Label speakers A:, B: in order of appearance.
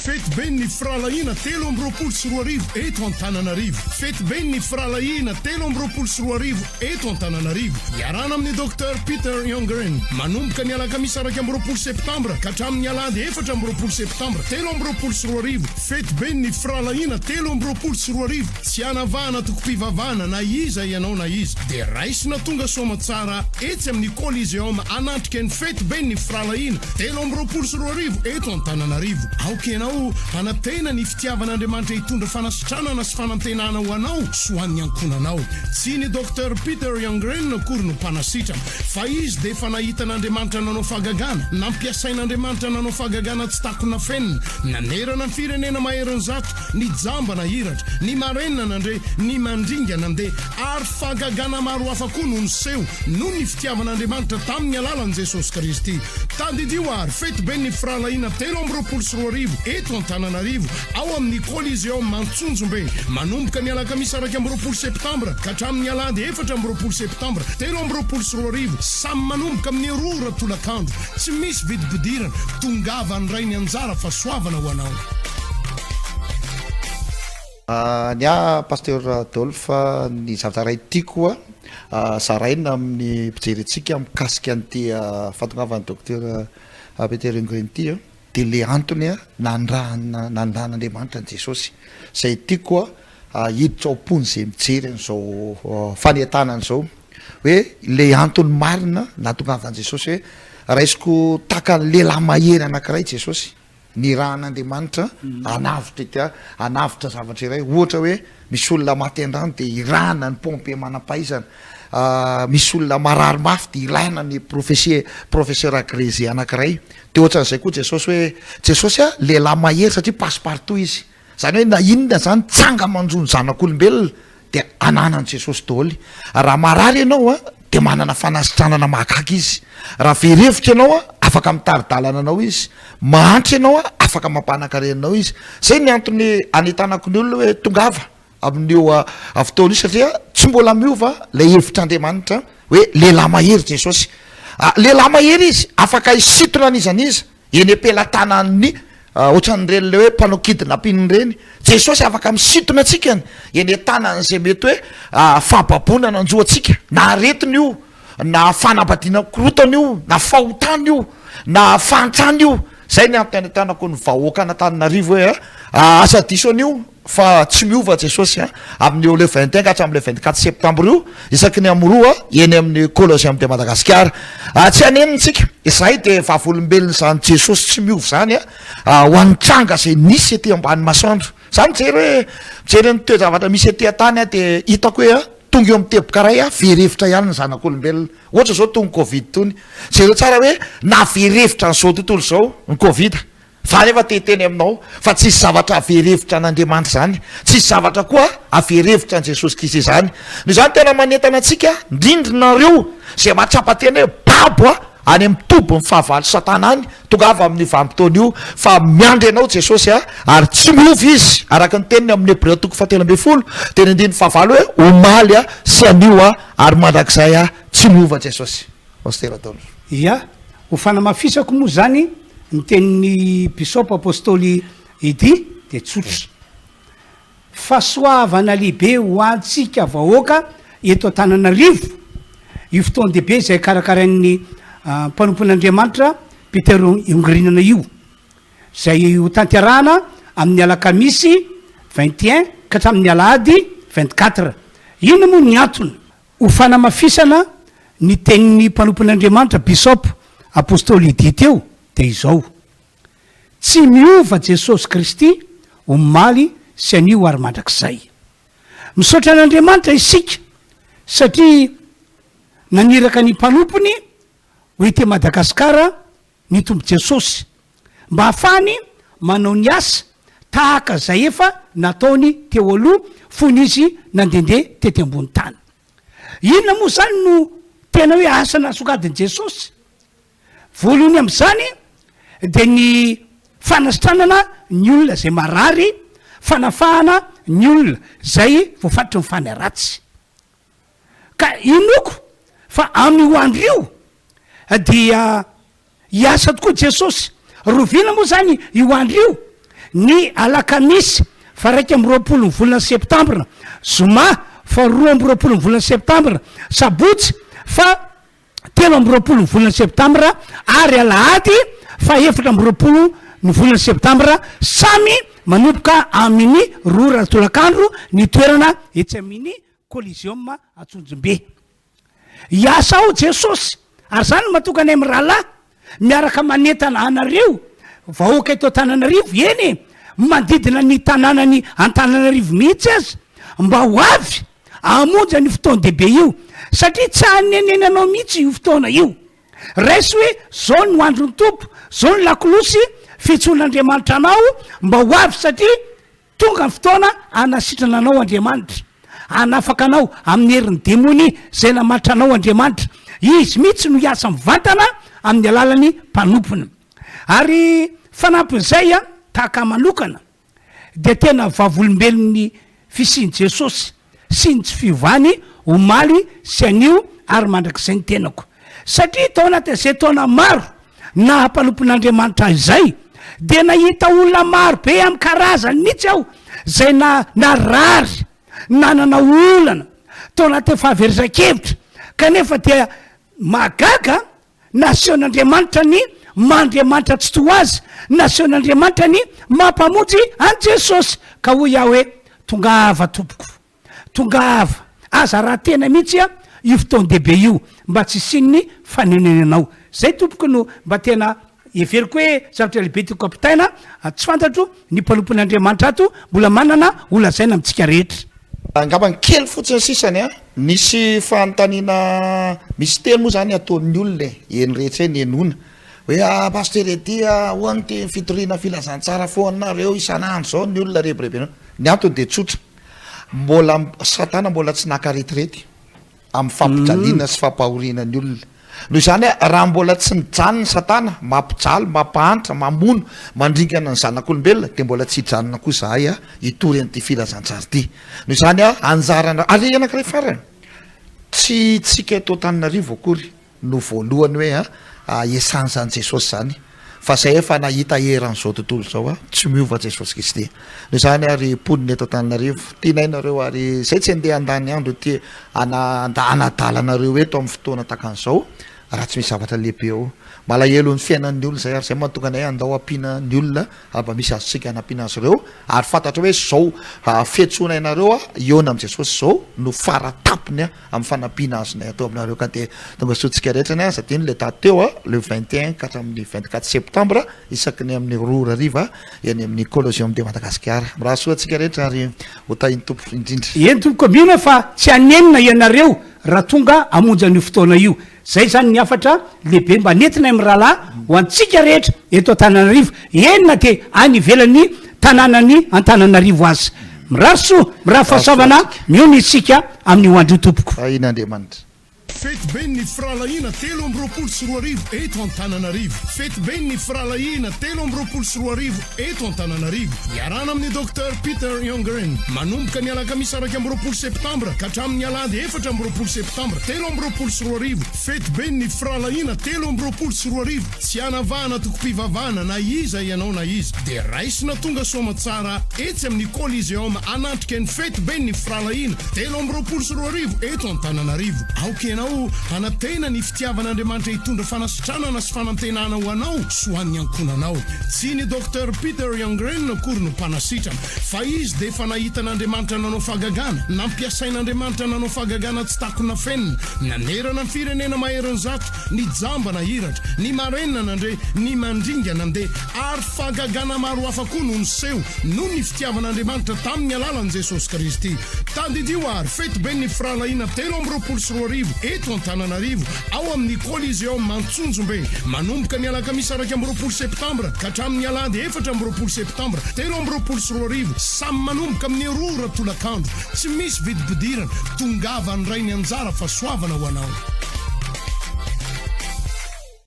A: Fety Benny Fralaina telo amby roapolo sy roa arivo eto Antananarivo. Fety Benny Fralaina telo amby roapolo sy roa arivo eto Antananarivo. Iarana amin'ny Dr Peter Youngren. Manomboka ny alakamisy araky amby roapolo septambra ka hatramin'ny alahady efatra amby roapolo septambra telo amby roapolo sy roa arivo. Fety Benny Fralaina telo amby roapolo sy roa arivo. Tsy anavahana toko-pivavahana na iza ianao na iza. De raisina tonga soma tsara etsy amin'ny Coliseum anatrika ny Fety Benny Fralaina telo amby roapolo sy roa arivo eto Antananarivo. Aokenao hanatena ny fitiavan'Andriamanitra hitondra fanasitranana sy fanantenana ho anao sy ho an'ny ankonanao. Tsy ny Dr Peter Youngren akory no mpanasitrana fa izy de efa nahitan'Andriamanitra nanao fahagagana, nampiasain'Andriamanitra nanao fahagagana tsy takona fenina, nanerana ny firenena mahery zato, ny jamba na hiratra, ny marenina nandre, ny mandringana nde ary fahagagana maro hafa koa no niseho noho ny fitiavan'Andriamanitra tamin'ny alalan'i Jesosy Kristy. Tadidio ary Fety Benny Fralaina telo amby roapolo sy roa arivo eto Antananarivo ao amin'ny Coliseum Mantsonjombe. Manomboka ny alakamisy araky amby roapolo septambra ka hatramin'ny alahady efatra amby roapolo septambra telo amby roapolo sy roa arivo. Samy manomboka amin'ny roa ratolakandro. Tsy misy vidibidirana, tongava ny ray ny anjara fa soavana ho anao.
B: Nya Pasteur Adolphe ny zavatra ray tiako saraina amin'ny mpijery antsika mikasika an'ity fahatongavan'ny Dr Peter Youngren ty de le antony nandrahan'Andriamanitra Jesosy. Zay tiako hiditra ao am-pony zay mijery an'izao fanetanana zao hoe le antony marina nahatongavan'i Jesosy hoe raisiko taka lehilahy mahery anankiray Jesosy ny rahan'Andriamanitra anavitra zavatra iray. Ohatra hoe misy olona maty an-drano de irahana ny pompe manam-pahaizana, misy olona marary mafy de ilaina ny professeur agrégé anankiray. De ohatran'izay koa Jesosy hoe Jesosy lehilahy mahery satria passe-partout izy, zany hoe na inona zany tsanga manjo ny zanak'olombelona de ananan'i Jesosy daholo. Raha marary ianao de manana fanasitranana mahakaka izy. Raha verevitra ianao afaka mitaridalana anao izy, mahantra ianao afaka mampanankarenanao izy. Zay ny antony anitanako ny olona hoe tongava amin'io fotoana io satria tsy mbola miova le hevitr'Andriamanitra hoe lehilahy mahery Jesosy. Lehilahy mahery izy afaka hisitona an'izaniza eny ampelantanany ohatran'ireny le hoe mpanao kidnapping reny. Jesosy afaka misitona antsika eny an-tanan'izay mety hoe fahababona nanjo antsika, na aretiny io, na fanambadiana korotana io, na fahotana io, na fantrana io. Zay ny antanetana-ko ny vahoaka an'Antananarivo hoe asa diso an'io fa tsy miova Jesosy amin'io le 21 ka hatramin'le 24 septambra io isaky ny amroa eny amin'ny Coliseum de Madagasikara. Tsy anenitsika izay de vavolombelona zany Jesosy tsy miova zany ho an'tranga zay nisy ety ambany masoandro. Zany mijery ny toe-javatra misy ety an-tany de hitako hoe tonga eo amin'ny tebokaray verevitra ihany ny zanak'olombelona. Ohatra zao tonga Covid tony, jereo tsara hoe na verevitra n'izao tontolo zao ny Covid fa nefa teteny aminao fa tsisy zavatra verevitra an'Andriamanitra zany, tsisy zavatra koa averevitra an' Jesosy Kristy zany. Ny zany tena manentana antsika ndrindrinareo zay mahatrapatena hoe babo any amin'ny tobo ny fahavalo Satana any tongava amin'ny vanim-potoana io fa miandry anao Jesosy ary tsy miova izy araka ny teniny amin'ny Hébreu 7:10 teny andiny fahavalo hoe omaly sy anio ary mandrakizay tsy miova Jesosy. Pasteur Adolphe.
C: Ia, ho fanamafisako moa zany ny tenin'ny bisop apôstôly Edy de tsotra. Fahasoavana lehibe ho antsika vahoaka eto Antananarivo io fotoana dehibe zay karakarain'ny mpanompon'Andriamanitra Peter Youngren io zay ho tanterahana amin'ny alakamisy 21 ka hatramin'ny alahady 24. Ino moa ny antony ho fanamafisana ny tenin'ny mpanompon'Andriamanitra bisop apôstôly Edy teo de izao: tsy miova Jesosy Kristy omaly sy anio ary mandrakizay. Misaotra an'Andriamanitra isika satria naniraka ny mpanompony ho ety Madagasikara ny tombo Jesosy mba hafany manao ny asa tahaka zay efa nataony teo aloha fony izy nandendeha tety ambony tany. Inona moa zany no tena hoe asa nasokadin'i Jesosy? Voalohany amin'izany de ny fanasitranana ny olona zay marary, fanafahana ny olona zay voafatry ny fany ratsy. Ka inoko fa amin'io andro io dia hiasa tokoa Jesosy. Rovina moa zany io andro io ny alakamisy fa raiky am roapolo ny volana septambra, zoma fa 2 amby roapolo ny volana septambra, sabotsy fa 3 amby roapolo ny volana septambra, ary alahady fa 4 amby roapolo ny volana septambra, samy manomboka amin'ny 2 ratolakandro ny toerana etsy amin'ny Coliseum Atsonjombe. Iasa ao Jesosy, ary zany matokana amin'ny rahalahy miaraka manentana anareo vahoaka eto Antananarivo, eny mandidina ny tanànany Antananarivo mihitsy azy mba ho avy amonja ny fotoan-dehibe io, satria tsy hanenenanao mihitsy io fotoana io. Raisy hoe zao no androny tompo, zao ny lakolosy fitson'Andriamanitra anao mba ho avy, satria tonga ny fotoana anasitrana anao Andriamanitra, anafaka anao amin'ny herin'ny demony zay namatitra anao Andriamanitra. Izy mihitsy no hiasa mivantana amin'ny alalany mpanompona. Ary fanampin'izay tahaka manokana de tena vavolombelon'ny fisiany Jesosy sy ny tsy fiovany omaly sy anio ary mandrak'izay ny tenako, satria tao anatin'izay taona maro na mpanompon'Andriamanitra izay de nahita olona maro be amin'ny karazany mihitsy aho zay narary nanana olana tao anatin'ny fahaverizan-kevitra, kanefa dia magaga naseon'Andriamanitra ny mandriamanitra tsy to azy, naseon'Andriamanitra ny mampamonjy an Jesosy, ka hoy iaho hoe tongava tompoko, tongava aza raha tena mihitsy io fotoan-dehibe io mba tsy sinny fanenenanao. Zay tompoko no mba tena everiko hoe zavatra lehibe ty kapitaina, tsy fantatro ny mpanompon'Andriamanitra ato mbola manana olazaina amintsika rehetra.
B: Angamba ny kely fotsiny sisany nisy fanontaniana misy telo moa zany ataon'ny olona eny rehetra eny enona hoe paster ety hoany ty fitoriana filazantsara foanareo isanandro zao ny olona rebirebenao. Ny antony de tsotra, mbola satana mbola tsy nakaretirety amin'ny fampijaliana sy fampahoriana ny olona. Noho izany raha mbola tsy mijanona satana mampijaly, mampahantra, mamono, mandringana ny zanak'olombelona de mbola tsy hijanona koa zahay hitory an'ity filazantsara ty. Noho izany anjarana ary anankiray farany tsy tsika eto Antananarivo akory no voalohany hoe esan'izany Jesosy zany, fa zay efa nahita eran'izao tontolo zao tsy miova Jesosy Kristy. Noho izany ary poniny eto Antananarivo tinainareo ary zay tsy andeha andany andro ty anadalanareo eto amin'ny fotoana takan'izao raha tsy misy zavatra lehibe ao. Malahelo ny fiainan'ny olona zay ary zay mahatonga anay andao ampina ny olona aba misy azotsika anampina azy ireo, ary fantatra hoe zao fiantsoana ianareo iona am' Jesosy zao no faratapony amin'ny fanampiana azonay atao aminareo. Ka de tonga sotsika rehetra ny zadiny le daty teo le 21 ka hatramin'ny 24 septambra isaky ny amin'ny 2 ariva eny amin'ny Coliseum de Madagasikara. Raha soa atsika rehetra ary hotahiny tompo indrindra.
C: Eny tompoko mihina fa tsy anenina ianareo raha tonga amonja an'io fotoana io. Zay zany ny afatra lehibe mba nentina amin'ny rahalahy ho antsika rehetra eto Antananarivo, enina de any ivelan'ny tanànany Antananarivo azy. Miraso miraha fahasoavana miony isika amin'ny ho andrio tompoko.
B: In'Andriamanitra.
A: Fety be ny firalahiana 3 amby 24 eto Antananarivo. Fety be ny firalahiana 3 amby 24 eto Antananarivo. Iarana amin'ny Dr Peter Youngren. Manomboka ny alakamisy araky amby 20 septambra ka hatramin'ny alahady 4 amby 20 septambra 3 amby 24. Fety be ny firalahiana 3 amby 24. Tsy anavahana toko-pivavahana na iza ianao na iza. De raisina tonga soma tsara etsy amin'ny Coliseum anatrika ny fety be ny firalahiana 3 amby 24 eto Antananarivo. Aokenao anatena ny fitiavan'Andriamanitra hitondra fanasitranana sy fanantenana ho anao sy ho an'ny ankonanao. Tsy ny Dr Peter Youngren akory no mpanasitrana, fa izy de efa nahitan'Andriamanitra nanao fahagagana, nampiasain'Andriamanitra nanao fahagagana tsy takona fenina, nanerana ny firenena mahery ny zato, ny jamba na hiratra, ny marenina nandre, ny mandringa nandeha, ary fahagagana maro hafa koa no niseho no ny fitiavan'Andriamanitra tamin'ny alalan'i Jesosy Kristy. Tandidio ary fety be ny firalahiana 3 amby 24 eto Antananarivo ao amin'ny Coliseum Atsonjombe, manomboka ny alakamisy araky amby 20 septambra ka hatramin'ny alahady 4 amby 20 septambra 3 amby 24, samy manomboka amin'ny 2 ratolakandro. Tsy misy vidibidirana, tongava ny ray ny anjara fa soavana ho anao.